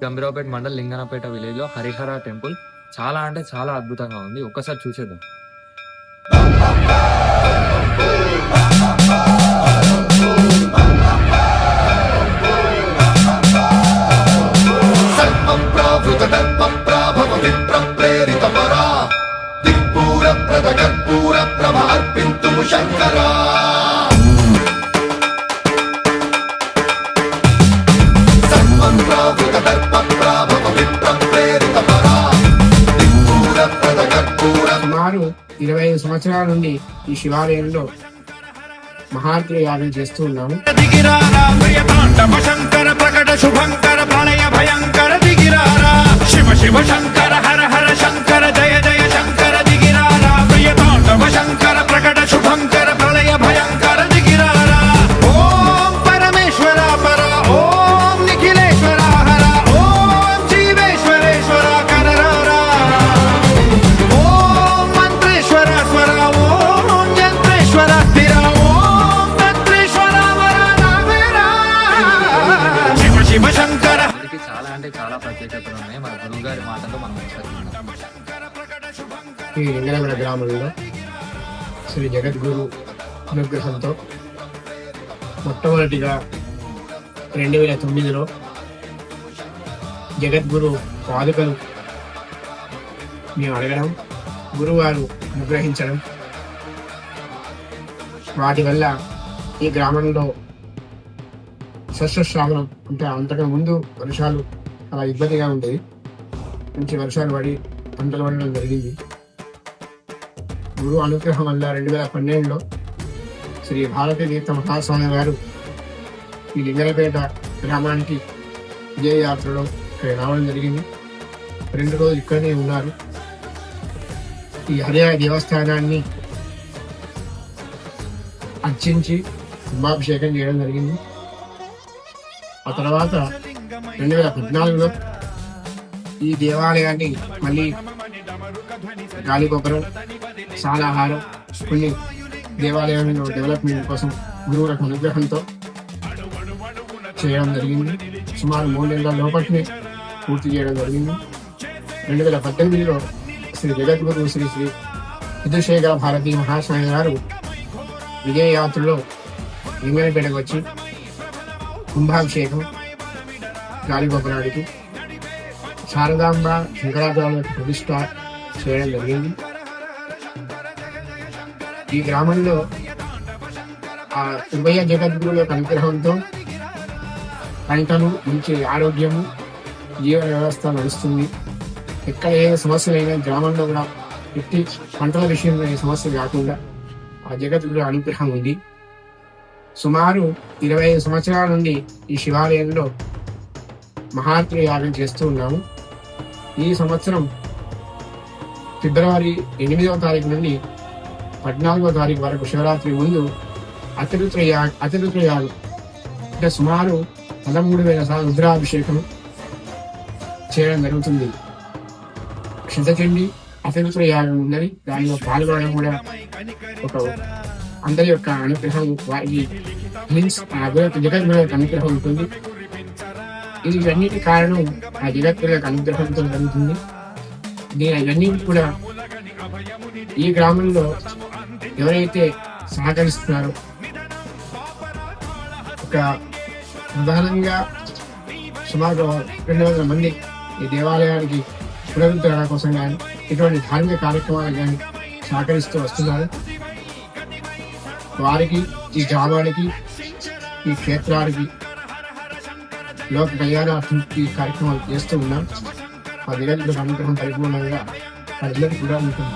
Gambhiraopet mandal Linganapeta village లో Harihara temple చాలా అంటే చాలా అద్భుతంగా ఉంది. ఒక్కసారి చూసేద్దాం. శంకరా సుమారు 25 సంవత్సరాల నుండి ఈ శివాలయంలో మహార్తుల యాగం చేస్తూ ఉన్నాము. శివ శివ శంకర హర హర శంకర జయ జయ శంకర దిగిరారా ప్రియతాండవ శంకర ప్రకట శుభంకర ప్రళయ భయంకర దిగిరారా. ఓం పరమేశ్వర పర ఓం నిఖిలేశ్వర హర ఓం జీవేశ్వరేశ్వర కరరారా. ఓం మంత్రేశ్వర స్వర ఓం యంత్రేశ్వర స్థిర ఓం తంత్రేశ్వర వర నావేరా. శివ శివ శంకర చాలా అంటే చాలా ప్రత్యేకతలు ఉన్నాయి. మన గురువు గారి మాటల్లో మనం ఈ లింగనగర గ్రామంలో శ్రీ జగద్గురు అనుగ్రహంతో మొట్టమొదటిగా 2009లో జగద్గురు పాదుకలు మేము అడగడం, గురువారు అనుగ్రహించడం, వాటి వల్ల ఈ గ్రామంలో సస్యశ్రావణం అంటే అంతకు ముందు వర్షాలు చాలా ఇబ్బందిగా ఉండేది. మంచి వర్షాలు పడి పంటలు పడడం జరిగింది. గురు అనుగ్రహం వల్ల 2012లో శ్రీ భారతీ తీర్థ మహాస్వామి గారు ఈ లింగనపేట గ్రామానికి విజయ యాత్రలో ఇక్కడ రావడం జరిగింది. 2 రోజులు ఇక్కడనే ఉన్నారు. ఈ హరిహర దేవస్థానాన్ని అర్చించి కుంభాభిషేకం చేయడం జరిగింది. ఆ తర్వాత 2014లో ఈ దేవాలయాన్ని మళ్ళీ గాలిగోపురం, సాలాహారం, కొన్ని దేవాలయంలో డెవలప్మెంట్ కోసం గురువుల అనుగ్రహంతో చేయడం జరిగింది. సుమారు 3 నెలల లోపలనే పూర్తి చేయడం జరిగింది. 2018లో శ్రీ జగద్గురు శ్రీ శ్రీ విధుశేఖర భారతీ మహాస్వామి గారు విజయ యాత్రలో లింగనపేటకు వచ్చి కుంభాభిషేకం, గాలిగోపురానికి, శారదాంబ శంకరాచార్యులకు ప్రతిష్ట చేయడం జరిగింది. ఈ గ్రామంలో ఆ ఉభయ జగద్గురుల అనుగ్రహంతో పంటలు, మంచి ఆరోగ్యము, జీవన వ్యవస్థ నడుస్తుంది. ఎక్కడ ఏ సమస్యలైనా గ్రామంలో కూడా ఎట్టి పంటల విషయంలో ఏ సమస్య కాకుండా ఆ జగద్గురుల అనుగ్రహం ఉంది. సుమారు 25 సంవత్సరాల నుండి ఈ శివాలయంలో మహార్తుల యాగం చేస్తూ ఉన్నాము. ఈ సంవత్సరం ఫిబ్రవరి 8వ తారీఖు నుండి 14వ తారీఖు వరకు శివరాత్రి ముందు అతిరుద్ర యాగం అంటే సుమారు 13,000 సార్లు రుద్రాభిషేకం చేయడం జరుగుతుంది. క్షితచండి అతిరుద్ర యాగం ఉందని దానిలో పాల్గొనడం కూడా ఒక అందరి యొక్క అనుగ్రహం, వారికి జగద్గురు అనుగ్రహం ఉంటుంది. ఇది ఇవన్నిటి కారణం ఆ జగద్గురు అనుగ్రహంతో జరుగుతుంది. దీనివన్నిటి కూడా ఈ గ్రామంలో ఎవరైతే సహకరిస్తున్నారో, ఒక ప్రధానంగా సుమారు 200 మంది ఈ దేవాలయానికి పునరుద్ధరణ కోసం కానీ ఇటువంటి ధార్మిక కార్యక్రమాలకు కానీ సహకరిస్తూ వస్తున్నారు. వారికి, ఈ గ్రామానికి, ఈ క్షేత్రానికి లోక కళ్యాణార్థం ఈ కార్యక్రమాలు చేస్తూ ఉన్నాం. ఆ జగద్గురు అనుగ్రహం పరిపూర్ణంగా ప్రజలకు కూడా ఉంటుంది.